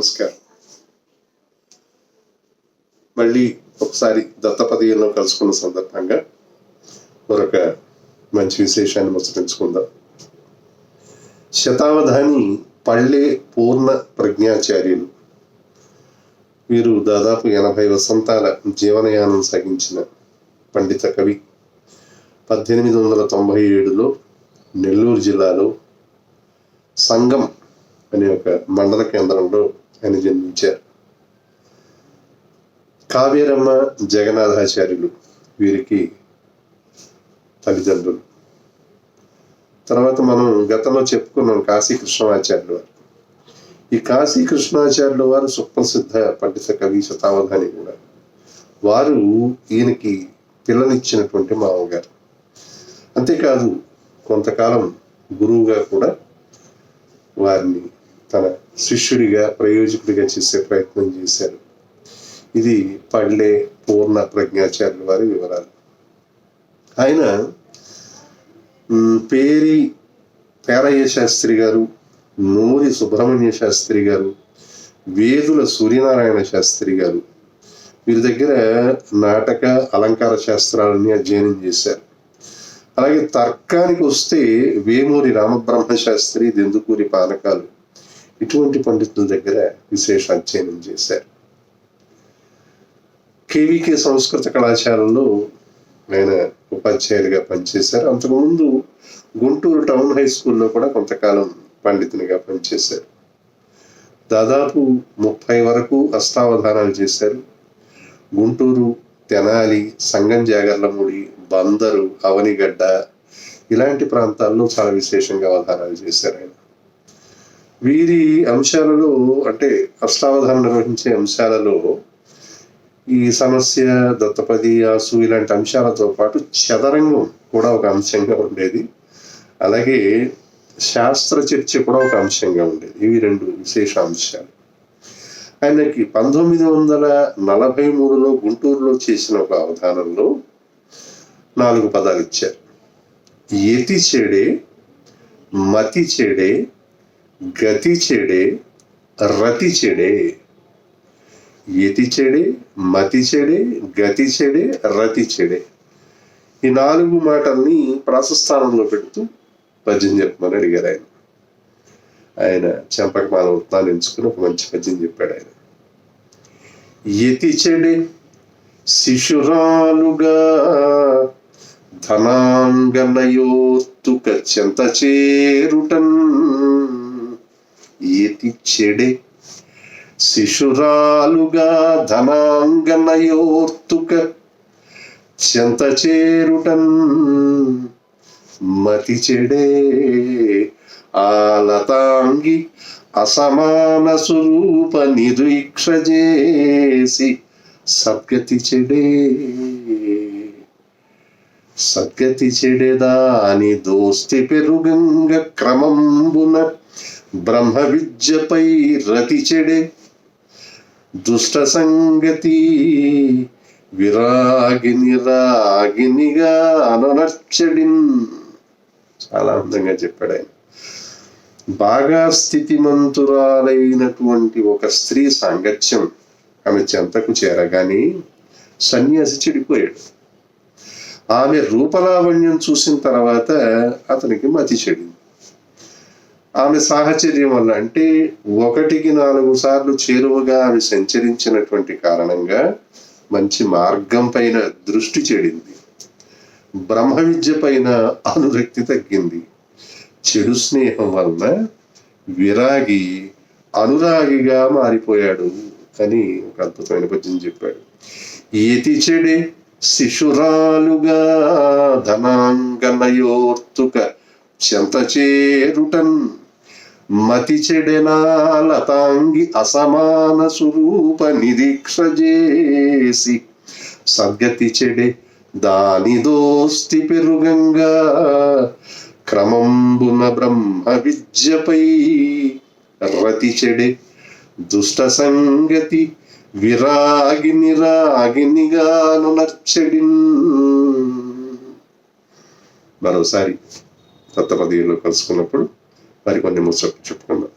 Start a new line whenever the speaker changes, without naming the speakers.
నమస్కారం. మళ్ళీ ఒకసారి దత్తపదీయంలో కలుసుకున్న సందర్భంగా మరొక మంచి విశేషాన్ని ముచ్చటించుకుందాం. శతావధాని పళ్ళే పూర్ణ ప్రజ్ఞాచార్యులు. వీరు దాదాపు 80 వసంతాల జీవనయానం సాగించిన పండిత కవి. 1897లో నెల్లూరు జిల్లాలో సంగం అనే ఒక మండల కేంద్రంలో ఆయన జన్మించారు. కావ్యరమ్మ జగన్నాథాచార్యులు వీరికి తల్లిదండ్రులు. తర్వాత మనం గతంలో చెప్పుకున్నాం కాశీ కృష్ణమాచార్యులు వారు. ఈ కాశీ కృష్ణాచార్యుల వారు సుప్రసిద్ధ పండిత కవి, శతావధాని కూడా. వారు ఈయనకి పిల్లనిచ్చినటువంటి మామగారు. అంతేకాదు కొంతకాలం గురువుగా కూడా వారిని తన శిష్యుడిగా, ప్రయోజకుడిగా చేసే ప్రయత్నం చేశారు. ఇది పళ్ళే పూర్ణ ప్రజ్ఞాచార్యుల వారి వివరాలు. ఆయన పేరయ్య శాస్త్రి గారు, నూరి సుబ్రహ్మణ్య శాస్త్రి గారు, వేదుల సూర్యనారాయణ శాస్త్రి గారు వీరి దగ్గర నాటక అలంకార శాస్త్రాలని అధ్యయనం చేశారు. అలాగే తర్కానికి వస్తే వేమూరి రామబ్రహ్మ శాస్త్రి, దెందుకూరి పానకాలు ఇటువంటి పండితుల దగ్గర విశేష అధ్యయనం చేశారు. కేవీకే సంస్కృత కళాశాలలో ఆయన ఉపాధ్యాయులుగా పనిచేశారు. అంతకుముందు గుంటూరు టౌన్ హై స్కూల్లో కూడా కొంతకాలం పండితునిగా పనిచేశారు. దాదాపు 30 వరకు అష్టావధానాలు చేశారు. గుంటూరు, తెనాలి, సంగం జాగర్లమూడి, బందరు, అవనిగడ్డ ఇలాంటి ప్రాంతాల్లో చాలా విశేషంగా అవధానాలు చేశారు ఆయన. వీరి అంశాలలో అంటే అష్టావధానం నిర్వహించే అంశాలలో ఈ సమస్య, దత్తపది, ఆసు ఇలాంటి అంశాలతో పాటు చదరంగం కూడా ఒక అంశంగా ఉండేది. అలాగే శాస్త్ర చర్చ కూడా ఒక అంశంగా ఉండేది. ఇవి 2 విశేష అంశాలు. ఆయనకి 1943లో గుంటూరులో చేసిన ఒక అవధానంలో 4 పదాలు ఇచ్చారు. యతి చెడే, మతి చెడే, గతి చెడే, రతి చెడే. యతి చెడే, మతి చెడే, గతి చెడే, రతి చెడే. ఈ 4 మాటల్ని ప్రాసస్థానంలో పెడుతూ పద్యం చెప్పమని అడిగారు ఆయన. ఆయన చెంపకమాల వృత్తాన్ని ఎంచుకుని ఒక మంచి పద్యం చెప్పాడు ఆయన. యతి చెడే శిశురాలుగా ధనాంగనయోత్తుక చెంత చేరుటన్. యతి చెడే శిశురాలుగా ధనాంగనయోర్తుక చెంత చేరుటన్. మతి చెడే ఆలతాంగి అసమాన స్వరూప నిరీక్ష చేసి. సద్గతి చెడే సద్గతి చెడేదాని దోస్తి పెరుగంగ క్రమంబున బ్రహ్మ విద్యపై రతి చెడే. దుష్ట సంగతి విరాగిని రాగినిగా అనర్చడిన్. చాలా అందంగా చెప్పాడు ఆయన. బాగా స్థితిమంతురాలైనటువంటి ఒక స్త్రీ సాంగత్యం ఆమె చెంతకు చేరగానే సన్యాసి చెడిపోయాడు. ఆమె రూపలావణ్యం చూసిన తర్వాత అతనికి మతి చెడింది. ఆమె సాహచర్యం వల్ల, అంటే 1కి 4 సార్లు చేరువగా ఆమె సంచరించినటువంటి కారణంగా మంచి మార్గం పైన దృష్టి చెడింది. బ్రహ్మ విద్య పైన అనురక్తి తగ్గింది. చెడు స్నేహం వలన విరాగి అనురాగిగా మారిపోయాడు అని ఒక అద్భుతమైన పద్యం చెప్పాడు. యతి చెడే శిశురాలుగా ధనాంగనయోర్తుక చెంత చేరుటన్. మతి చెడెనాలతాంగి అసమాన స్వరూప నిరీక్ష చేసి. సద్గతి చెడే దాని దోస్తి పెరుగంగా క్రమంబున బ్రహ్మ విద్యపై రతి చెడే. దుష్ట సంగతి విరాగిని రాగినిగాను నర్చడిన్. మరోసారి దత్తపదీయంలో కలుసుకున్నప్పుడు మరికొన్ని ముచ్చట్లు చెప్పుకుందాం.